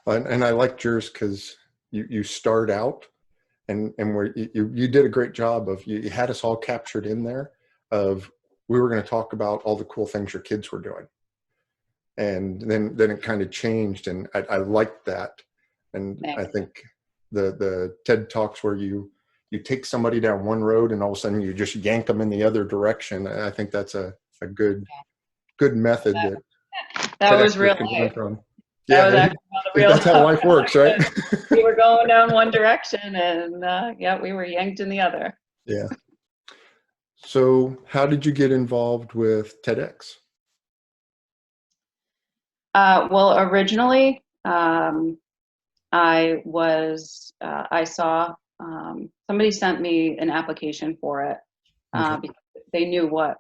And I liked yours because you start out and where you did a great job of you had us all captured in there of we were going to talk about all the cool things your kids were doing. And then it kind of changed, and I liked that. And I Thanks. think the TED Talks where you take somebody down one road and all of a sudden you just yank them in the other direction. I think that's a good method that That was TEDxers real can learn life. from. That Yeah, was actually how the real that's how talk life works, right? happened. We were going down one direction, and yeah, we were yanked in the other. Yeah. So how did you get involved with TEDx? Well, originally, I saw somebody sent me an application for it Okay. because they knew what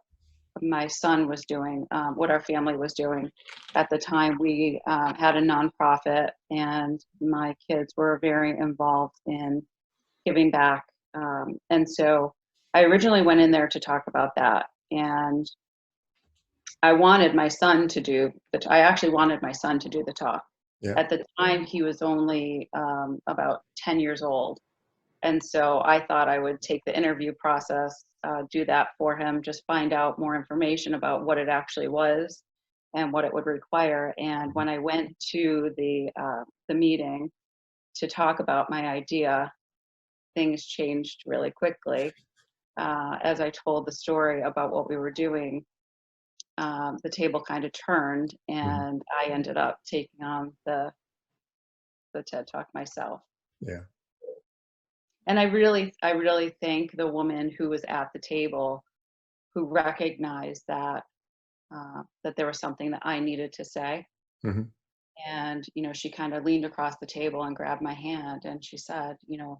my son was doing, what our family was doing. At the time, we had a nonprofit, and my kids were very involved in giving back. And so I originally went in there to talk about that. And I wanted my son to do I actually wanted my son to do the talk. Yeah. At the time, he was only about 10 years old. And so I thought I would take the interview process, do that for him, just find out more information about what it actually was and what it would require. And when I went to the meeting to talk about my idea, things changed really quickly. As I told the story about what we were doing, the table kind of turned, Mhm. and I ended up taking on the TED Talk myself. Yeah. And I really thank the woman who was at the table who recognized that there was something that I needed to say. Hmm. And, she kind of leaned across the table and grabbed my hand and she said, you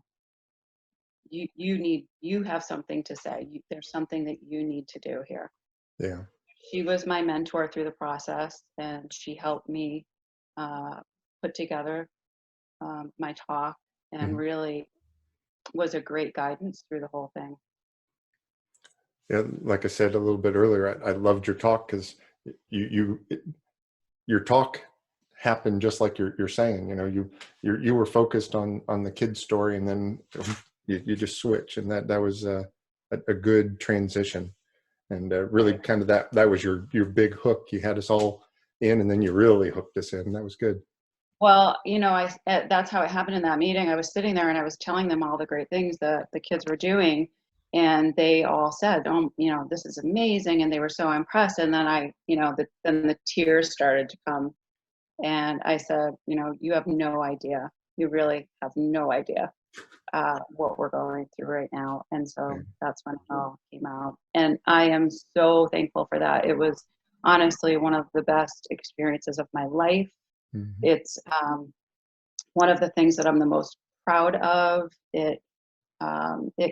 have something to say. There's something that you need to do here. Yeah. She was my mentor through the process, and she helped me uh, put together my talk, and Hmm. really was a great guidance through the whole thing. Yeah. Like I said a little bit earlier, I loved your talk because your talk happened just like you're saying. You were focused on the kid's story, and then you just switch, and that was a good transition, and really kind of that was your big hook. You had us all in, and then you really hooked us in. That was good. Well, that's how it happened in that meeting. I was sitting there and I was telling them all the great things that the kids were doing, and they all said, "Oh, this is amazing," and they were so impressed. And then then the tears started to come, and I said, "You have no idea. You really have no idea what we're going through right now." And Yeah. so that's when it all came out, and I am so thankful for that. It was honestly one of the best experiences of my life. Hmm. It's one of the things that I'm the most proud of. It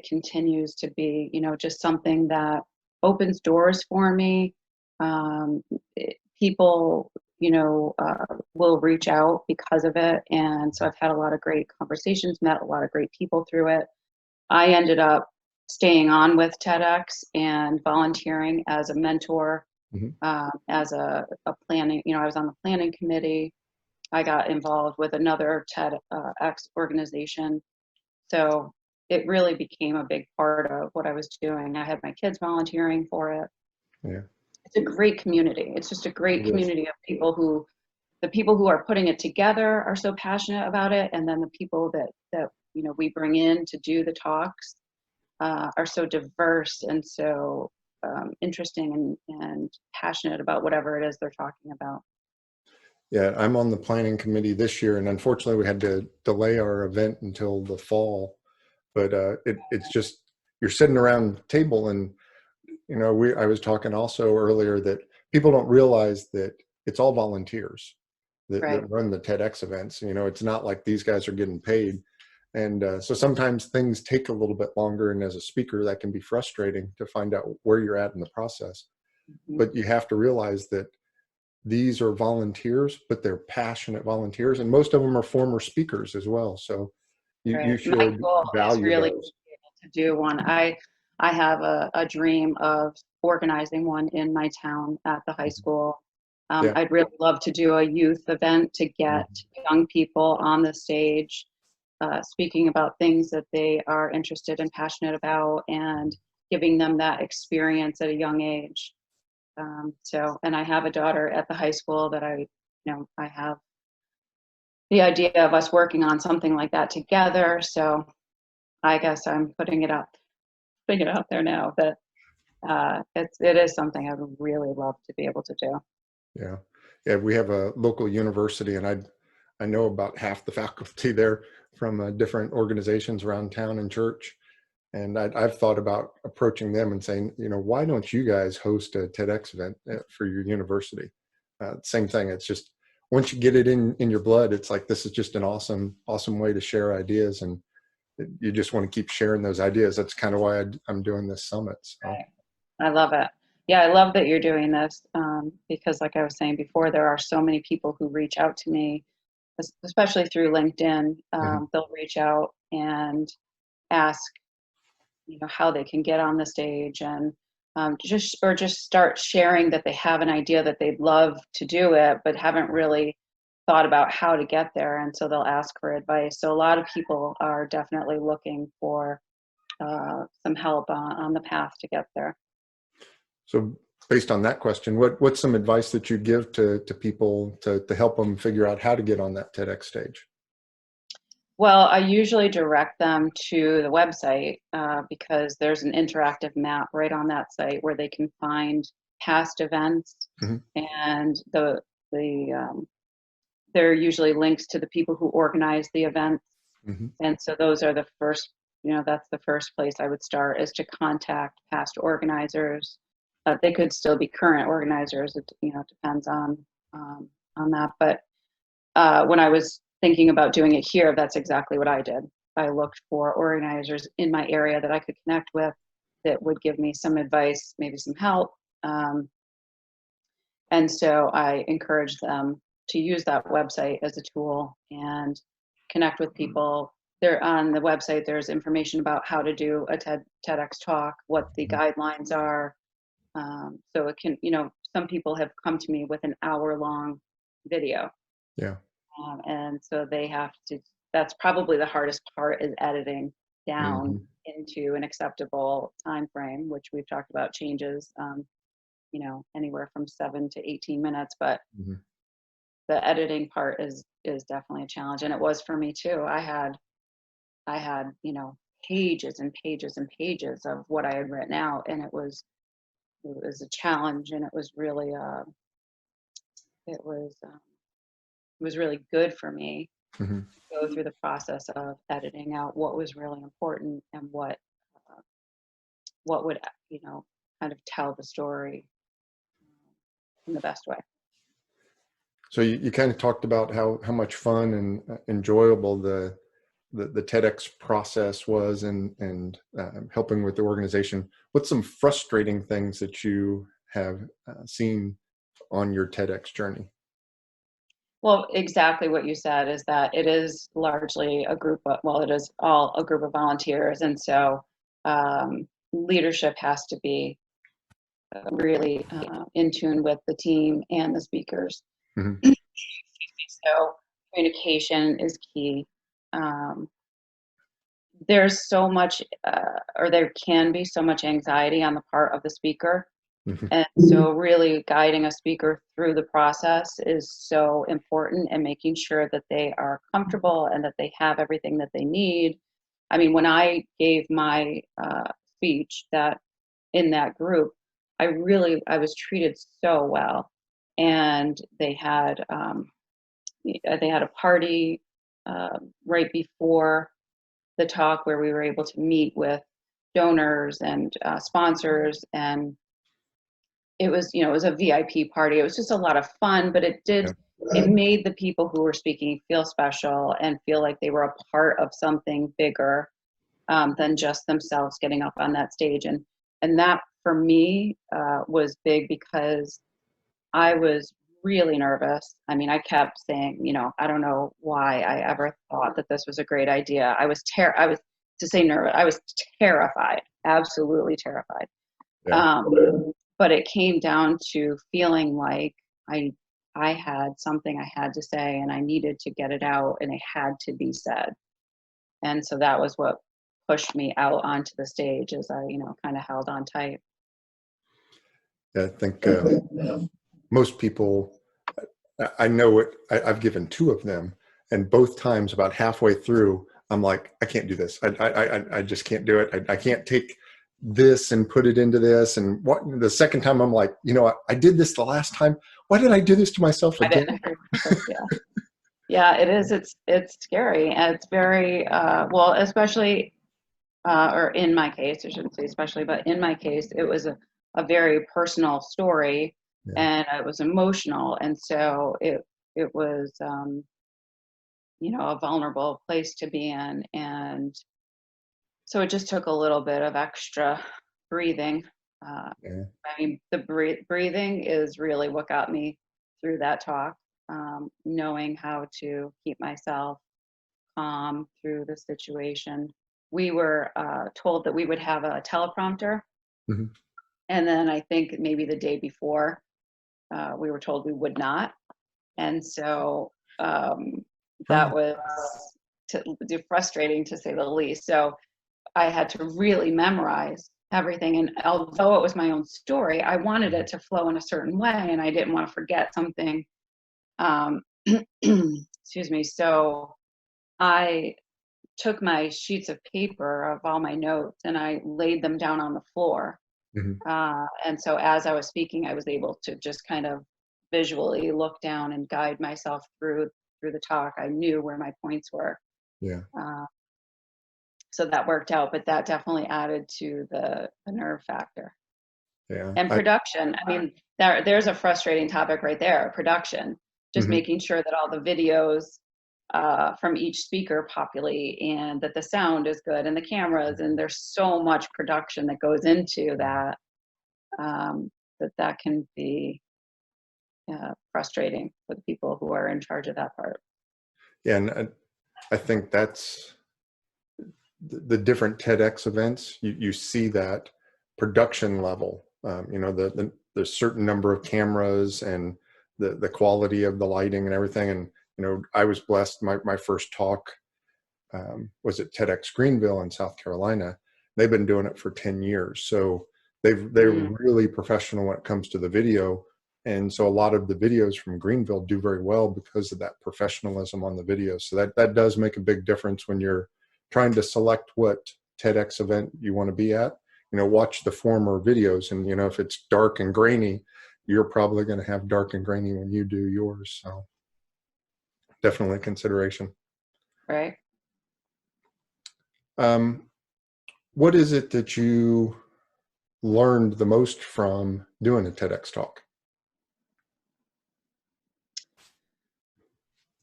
continues to be, just something that opens doors for me. People, will reach out because of it, and so I've had a lot of great conversations, met a lot of great people through it. I ended up staying on with TEDx and volunteering as a mentor, Hmm. as a planning. I was on the planning committee. I got involved with another TEDx organization. So it really became a big part of what I was doing. I had my kids volunteering for it. Yeah. It's a great community. It's just a great It is. community of the people who are putting it together are so passionate about it. And then the people that we bring in to do the talks are so diverse and so interesting and passionate about whatever it is they're talking about. Yeah, I'm on the planning committee this year, and unfortunately, we had to delay our event until the fall. But it's just you're sitting around the table, and I was talking also earlier that people don't realize that it's all volunteers Right. that run the TEDx events. It's not like these guys are getting paid, and so sometimes things take a little bit longer. And as a speaker, that can be frustrating to find out where you're at in the process. Mhm. But you have to realize that these are volunteers, but they're passionate volunteers, and most of them are former speakers as well. So you Right. My should goal is value really to those. be able to do one. I have a dream of organizing one in my town at the high school. Yeah. I'd really love to do a youth event to get Mhm. young people on the stage, speaking about things that they are interested and passionate about, and giving them that experience at a young age. And I have a daughter at the high school that I have the idea of us working on something like that together. So I guess I'm putting it out there now that it is something I would really love to be able to do. Yeah. Yeah. We have a local university, and I know about half the faculty there from different organizations around town and church. And I've thought about approaching them and saying, why don't you guys host a TEDx event for your university? Same thing. It's just once you get it in your blood, it's like this is just an awesome way to share ideas, and you just want to keep sharing those ideas. That's kind of why I'm doing this summit. So Right. I love it. Yeah, I love that you're doing this, because, like I was saying before, there are so many people who reach out to me, especially through LinkedIn. mhm, They'll reach out and ask, how they can get on the stage, and just start sharing that they have an idea that they'd love to do it, but haven't really thought about how to get there, and so they'll ask for advice. So a lot of people are definitely looking for some help on the path to get there. so based on that question, what's some advice that you give to people to help them figure out how to get on that TEDx stage? Well, I usually direct them to the website, because there's an interactive map right on that site where they can find past events, Mhm, and the there are usually links to the people who organize the events. mhm, And so those are the first, that's the first place I would start, is to contact past organizers. They could still be current organizers. It depends on that. But when I was thinking about doing it here, that's exactly what I did. I looked for organizers in my area that I could connect with, that would give me some advice, maybe some help. Um, and so I encourage them to use that website as a tool and connect with people. There on the website, there's information about how to do a TEDx talk, what the mhm. guidelines are. So it can, some people have come to me with an hour-long video, Yeah. and so they have to. That's probably the hardest part, is editing down Mhm, into an acceptable time frame, which we've talked about changes. Anywhere from 7 to 18 minutes, but mhm. the editing part is definitely a challenge, and it was for me too. I had pages and pages and pages of what I had written out, and it was a challenge, and it was really good for me Mhm. to go through the process of editing out what was really important, and uh, what would kind of tell the story in the best way. So you kind of talked about how much fun and enjoyable the TEDx process was, and helping with the organization. What's some frustrating things that you have seen on your TEDx journey? Well, exactly what you said, is that it is largely it is all a group of volunteers. And so leadership has to be really in tune with the team and the speakers. Mhm. So communication is key. Um, there's so much, or there can be so much anxiety on the part of the speaker. Mhm. And so really guiding a speaker through the process is so important, and making sure that they are comfortable and that they have everything that they need. I mean, when I gave my speech that in that group, I was treated so well. And they had a party right before the talk, where we were able to meet with donors and sponsors, and it was a VIP party. It was just a lot of fun, but Yeah. it made the people who were speaking feel special and feel like they were a part of something bigger, than just themselves getting up on that stage. And that for me was big, because I was really nervous. I mean, I kept saying, I don't know why I ever thought that this was a great idea. I was, to say nervous, I was terrified, absolutely terrified. Yeah. Um, but it came down to feeling like I I had something I had to say and I needed to get it out and it had to be said. And so that was what pushed me out onto the stage as I, kind of held on tight. I think most people, I know it. I've given two of them, and both times, about halfway through, I'm like, I can't do this. I just can't do it. I can't take this and put it into this. And what the second time, I'm like, I did this the last time. Why did I do this to myself I again? didn't agree with myself. Yeah. Yeah, it is. It's scary. And it's very, well, especially, or in my case, I shouldn't say especially, but in my case, it was a very personal story Yeah, and it was emotional. And so it was, a vulnerable place to be in. And so it just took a little bit of extra breathing. Uh, yeah, I mean, the breathing is really what got me through that talk, knowing how to keep myself calm through the situation. We were told that we would have a teleprompter. hmm, And then I think maybe the day before, we were told we would not. And so that oh, was frustrating to say the least. So I had to really memorize everything. And although it was my own story, I wanted it to flow in a certain way and I didn't want to forget something. Um, excuse me. So I took my sheets of paper of all my notes and I laid them down on the floor. hmm, And so as I was speaking, I was able to just kind of visually look down and guide myself through the talk. I knew where my points were. yeah, Uh, so that worked out, but that definitely added to the nerve factor. yeah. And production, I mean, there's a frustrating topic right there, production. Just Mhm. making sure that all the videos from each speaker populate and that the sound is good and the cameras, and there's so much production that goes into that, that can be frustrating for the people who are in charge of that part. Yeah, and I think that's the different TEDx events. You see that production level. The certain number of cameras and the quality of the lighting and everything. And I was blessed. My first talk was at TEDx Greenville in South Carolina. They've been doing it for 10 years, so they're Mm, really professional when it comes to the video. And so a lot of the videos from Greenville do very well because of that professionalism on the video. So that does make a big difference when you're trying to select what TEDx event you want to be at. Watch the former videos, and if it's dark and grainy, you're probably going to have dark and grainy when you do yours. So definitely a consideration. right. Um, what is it that you learned the most from doing a TEDx talk?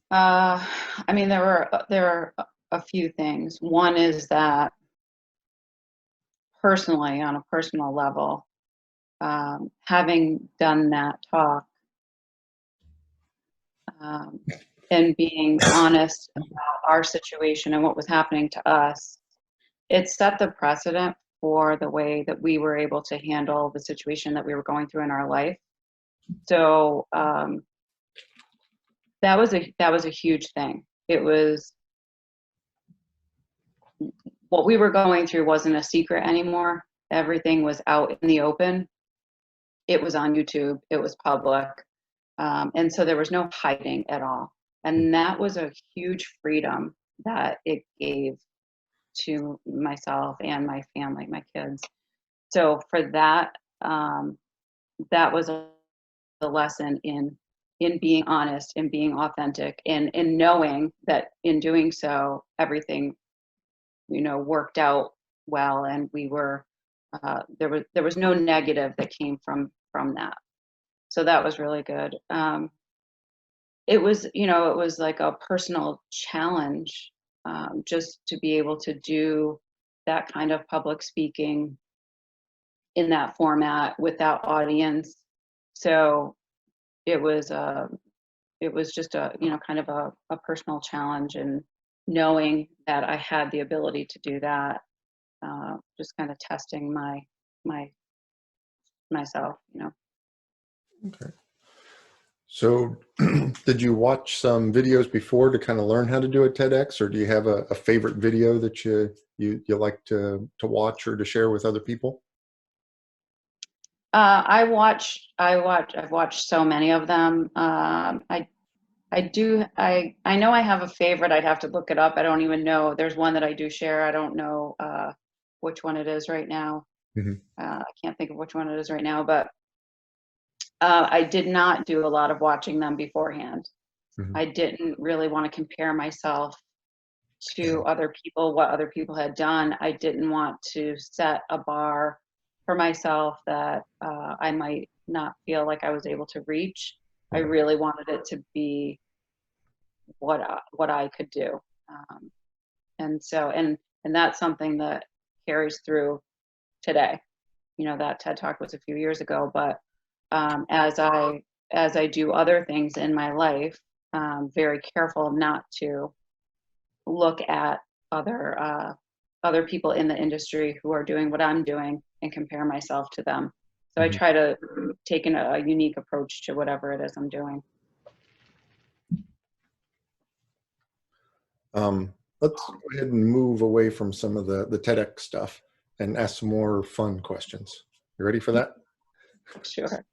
Uh, I mean, there are a few things. One is that personally, on a personal level, having done that talk, um, and being honest about our situation and what was happening to us, it set the precedent for the way that we were able to handle the situation that we were going through in our life. So that was a huge thing. It was what we were going through wasn't a secret anymore. Everything was out in the open. It was on YouTube. It was public. And so there was no hiding at all. And that was a huge freedom that it gave to myself and my family, my kids. So for that, that was a lesson in being honest and being authentic and in knowing that in doing so, everything, worked out well, and we were there was no negative that came from that. So that was really good. It was like a personal challenge, just to be able to do that kind of public speaking in that format with that audience. So it was it was just a kind of a personal challenge, and knowing that I had the ability to do that, just kind of testing my myself. Okay. So did you watch some videos before to kind of learn how to do a TEDx, or do you have a favorite video that you like to watch or to share with other people? I've watched so many of them. I know I have a favorite. I'd have to look it up. I don't even know. There's one that I do share. I don't know which one it is right now. Hmm. I can't think of which one it is right now, but I did not do a lot of watching them beforehand. Hmm. I didn't really want to compare myself Yeah. to other people, what other people had done. I didn't want to set a bar for myself that I might not feel like I was able to reach. I Right. really wanted it to be what I could do, um, and so and that's something that carries through today. You know, that TED Talk was a few years ago, but um, as I as I do other things in my life, very careful not to look at other other people in the industry who are doing what I'm doing and compare myself to them. So I Hmm. try to take a unique approach to whatever it is I'm doing. Let's go ahead and move away from some of the TEDx stuff and ask some more fun questions. You ready for that? Sure.